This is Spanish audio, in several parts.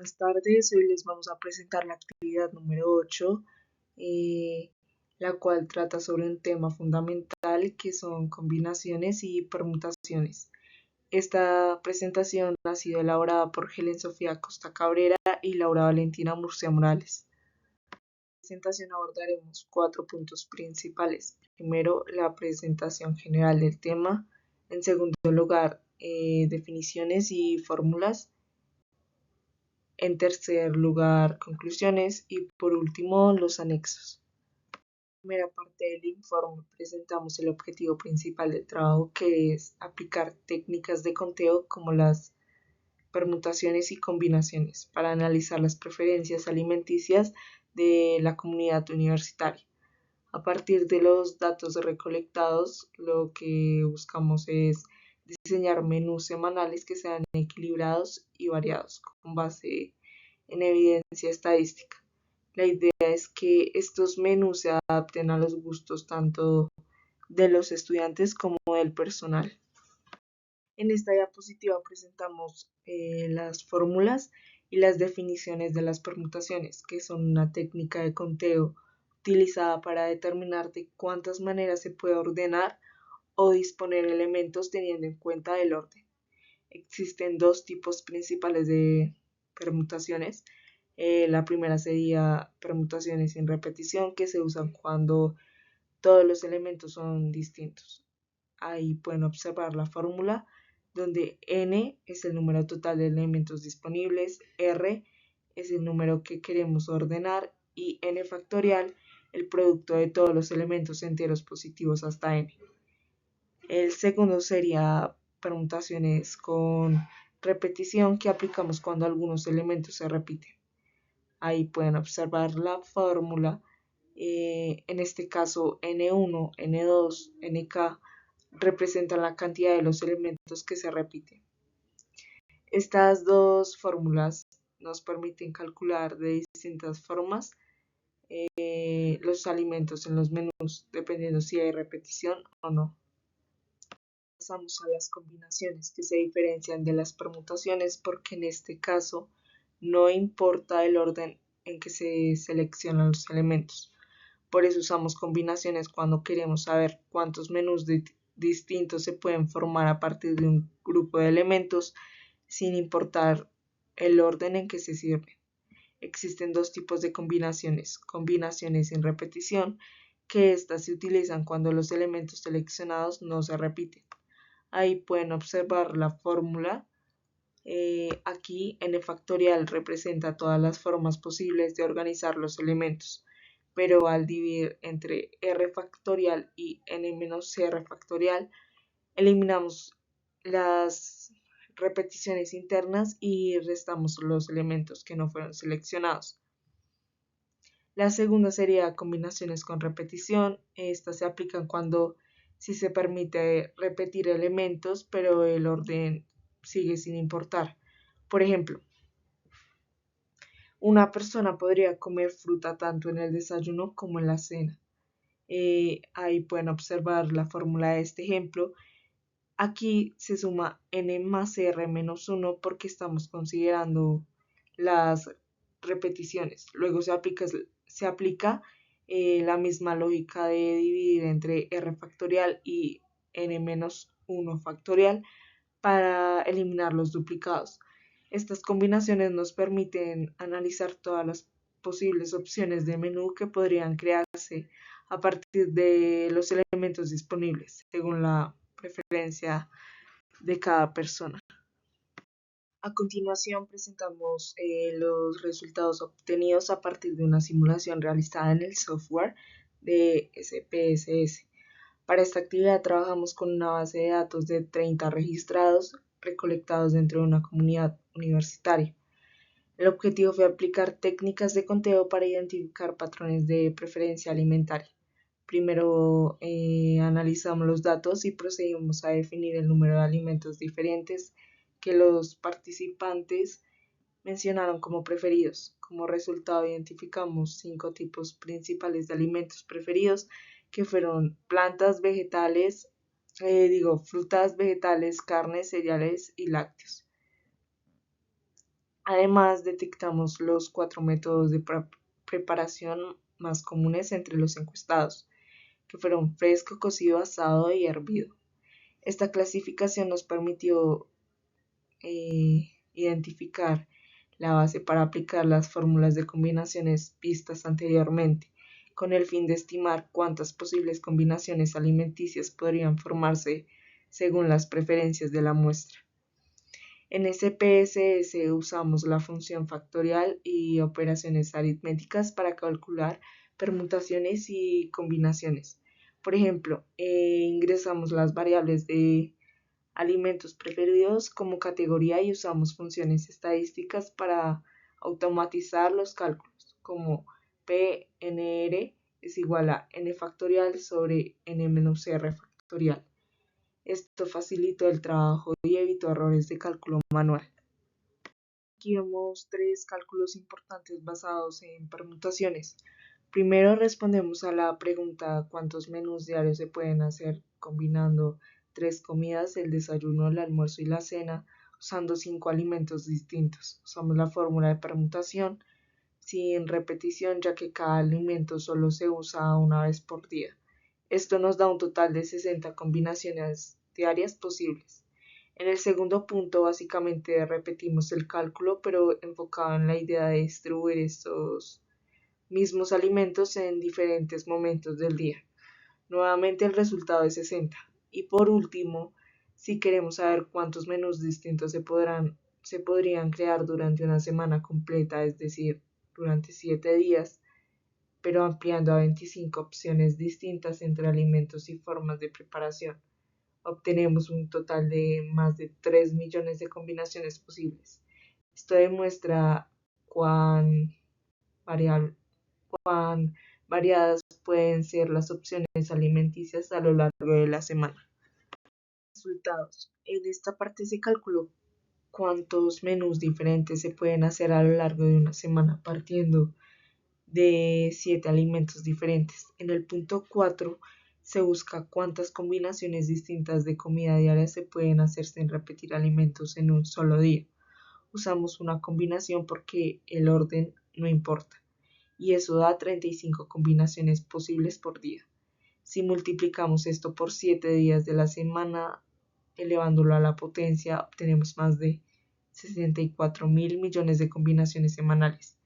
Buenas tardes, hoy les vamos a presentar la actividad número 8, la cual trata sobre un tema fundamental que son combinaciones y permutaciones. Esta presentación ha sido elaborada por Helen Sofía Costa Cabrera y Laura Valentina Murcia Morales. En esta presentación abordaremos 4 puntos principales. Primero, la presentación general del tema. En segundo lugar, definiciones y fórmulas. En tercer lugar, conclusiones y por último, los anexos. En la primera parte del informe presentamos el objetivo principal del trabajo, que es aplicar técnicas de conteo como las permutaciones y combinaciones para analizar las preferencias alimenticias de la comunidad universitaria. A partir de los datos recolectados, lo que buscamos es diseñar menús semanales que sean equilibrados y variados con base en evidencia estadística. La idea es que estos menús se adapten a los gustos tanto de los estudiantes como del personal. En esta diapositiva presentamos las fórmulas y las definiciones de las permutaciones, que son una técnica de conteo utilizada para determinar de cuántas maneras se puede ordenar o disponer elementos teniendo en cuenta el orden. Existen dos tipos principales de permutaciones. La primera sería permutaciones sin repetición, que se usan cuando todos los elementos son distintos. Ahí pueden observar la fórmula donde n es el número total de elementos disponibles, r es el número que queremos ordenar y n factorial el producto de todos los elementos enteros positivos hasta n. El segundo sería permutaciones con repetición, que aplicamos cuando algunos elementos se repiten. Ahí pueden observar la fórmula. En este caso, N1, N2, Nk representan la cantidad de los elementos que se repiten. Estas dos fórmulas nos permiten calcular de distintas formas los alimentos en los menús, dependiendo si hay repetición o no. Pasamos a las combinaciones, que se diferencian de las permutaciones porque en este caso no importa el orden en que se seleccionan los elementos. Por eso usamos combinaciones cuando queremos saber cuántos menús distintos se pueden formar a partir de un grupo de elementos sin importar el orden en que se sirven. Existen dos tipos de combinaciones: combinaciones sin repetición, que estas se utilizan cuando los elementos seleccionados no se repiten. Ahí pueden observar la fórmula. Aquí n factorial representa todas las formas posibles de organizar los elementos, pero al dividir entre r factorial y n menos r factorial, eliminamos las repeticiones internas y restamos los elementos que no fueron seleccionados. La segunda sería combinaciones con repetición. Estas se aplican cuando sí se permite repetir elementos, pero el orden sigue sin importar. Por ejemplo, una persona podría comer fruta tanto en el desayuno como en la cena. Ahí pueden observar la fórmula de este ejemplo. Aquí se suma n más r menos 1 porque estamos considerando las repeticiones. Luego se aplica la misma lógica de dividir entre r factorial y n menos 1 factorial para eliminar los duplicados. Estas combinaciones nos permiten analizar todas las posibles opciones de menú que podrían crearse a partir de los elementos disponibles, según la preferencia de cada persona. A continuación presentamos los resultados obtenidos a partir de una simulación realizada en el software de SPSS. Para esta actividad trabajamos con una base de datos de 30 registrados recolectados dentro de una comunidad universitaria. El objetivo fue aplicar técnicas de conteo para identificar patrones de preferencia alimentaria. Primero analizamos los datos y procedimos a definir el número de alimentos diferentes que los participantes mencionaron como preferidos. Como resultado identificamos 5 tipos principales de alimentos preferidos, que fueron frutas, vegetales, carnes, cereales y lácteos. Además, detectamos los 4 métodos de preparación más comunes entre los encuestados, que fueron fresco, cocido, asado y hervido. Esta clasificación nos permitió identificar la base para aplicar las fórmulas de combinaciones vistas anteriormente, con el fin de estimar cuántas posibles combinaciones alimenticias podrían formarse según las preferencias de la muestra. En SPSS usamos la función factorial y operaciones aritméticas para calcular permutaciones y combinaciones. Por ejemplo, ingresamos las variables de alimentos preferidos como categoría y usamos funciones estadísticas para automatizar los cálculos, como PNR es igual a n factorial sobre n menos r factorial. Esto facilitó el trabajo y evitó errores de cálculo manual. Aquí vemos 3 cálculos importantes basados en permutaciones. Primero respondemos a la pregunta ¿cuántos menús diarios se pueden hacer combinando 3 comidas, el desayuno, el almuerzo y la cena, usando 5 alimentos distintos? Usamos la fórmula de permutación sin repetición, ya que cada alimento solo se usa una vez por día. Esto nos da un total de 60 combinaciones diarias posibles. En el segundo punto, básicamente repetimos el cálculo, pero enfocado en la idea de distribuir estos mismos alimentos en diferentes momentos del día. Nuevamente el resultado es 60. Y por último, si queremos saber cuántos menús distintos se podrían crear durante una semana completa, es decir, durante 7 días, pero ampliando a 25 opciones distintas entre alimentos y formas de preparación, obtenemos un total de más de 3 millones de combinaciones posibles. Esto demuestra cuán, variable, cuán variadas pueden ser las opciones alimenticias a lo largo de la semana. Resultados. En esta parte se calculó cuántos menús diferentes se pueden hacer a lo largo de una semana partiendo de 7 alimentos diferentes. En el punto 4 se busca cuántas combinaciones distintas de comida diaria se pueden hacer sin repetir alimentos en un solo día. Usamos una combinación porque el orden no importa y eso da 35 combinaciones posibles por día. Si multiplicamos esto por 7 días de la semana, elevándolo a la potencia, obtenemos más de 64.000 millones de combinaciones semanales.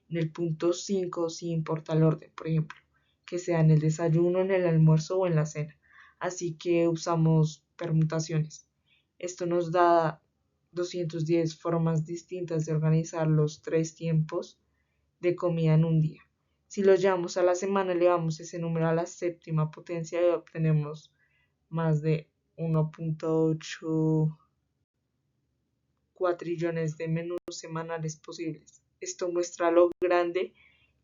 En el punto 5 sí importa el orden, por ejemplo, que sea en el desayuno, en el almuerzo o en la cena. Así que usamos permutaciones. Esto nos da 210 formas distintas de organizar los 3 tiempos de comida en un día. Si lo llevamos a la semana, elevamos ese número a la séptima potencia y obtenemos más de 1.8 cuatrillones de menús semanales posibles. Esto muestra lo grande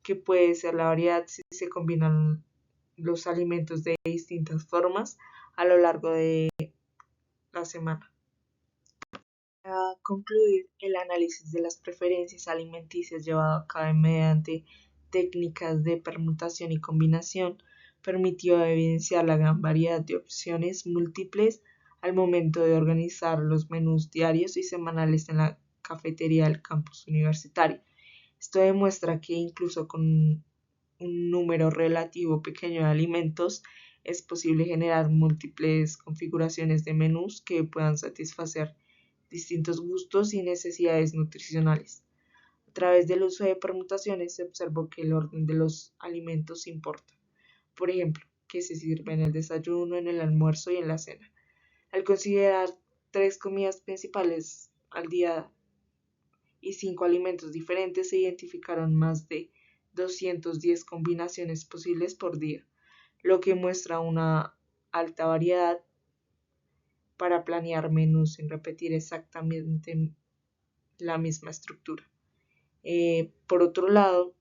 que puede ser la variedad si se combinan los alimentos de distintas formas a lo largo de la semana. Para concluir, el análisis de las preferencias alimenticias llevado a cabo mediante técnicas de permutación y combinación permitió evidenciar la gran variedad de opciones múltiples al momento de organizar los menús diarios y semanales en la cafetería del campus universitario. Esto demuestra que incluso con un número relativo pequeño de alimentos es posible generar múltiples configuraciones de menús que puedan satisfacer distintos gustos y necesidades nutricionales. A través del uso de permutaciones se observó que el orden de los alimentos importa. Por ejemplo, que se sirve en el desayuno, en el almuerzo y en la cena. Al considerar 3 comidas principales al día y 5 alimentos diferentes, se identificaron más de 210 combinaciones posibles por día, lo que muestra una alta variedad para planear menús sin repetir exactamente la misma estructura. Por otro lado,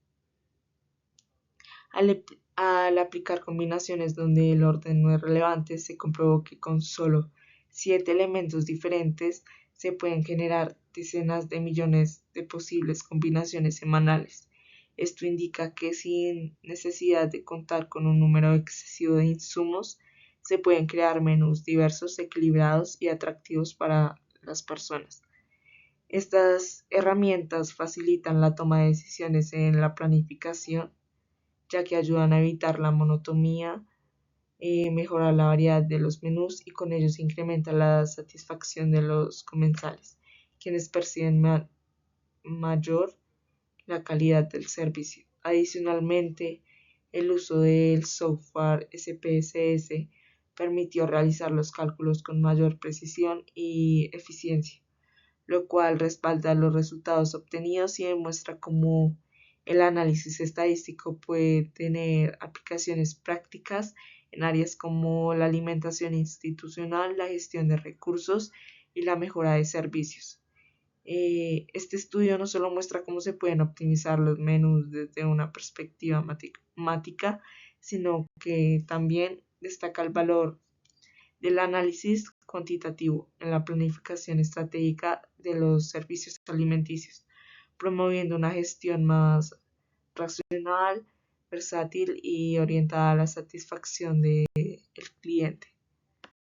al aplicar combinaciones donde el orden no es relevante, se comprobó que con solo 7 elementos diferentes se pueden generar decenas de millones de posibles combinaciones semanales. Esto indica que sin necesidad de contar con un número excesivo de insumos, se pueden crear menús diversos, equilibrados y atractivos para las personas. Estas herramientas facilitan la toma de decisiones en la planificación, ya que ayudan a evitar la monotonía, mejorar la variedad de los menús y con ello se incrementa la satisfacción de los comensales, quienes perciben mayor la calidad del servicio. Adicionalmente, el uso del software SPSS permitió realizar los cálculos con mayor precisión y eficiencia, lo cual respalda los resultados obtenidos y demuestra cómo el análisis estadístico puede tener aplicaciones prácticas en áreas como la alimentación institucional, la gestión de recursos y la mejora de servicios. Este estudio no solo muestra cómo se pueden optimizar los menús desde una perspectiva matemática, sino que también destaca el valor del análisis cuantitativo en la planificación estratégica de los servicios alimenticios, promoviendo una gestión más racional, versátil y orientada a la satisfacción del cliente.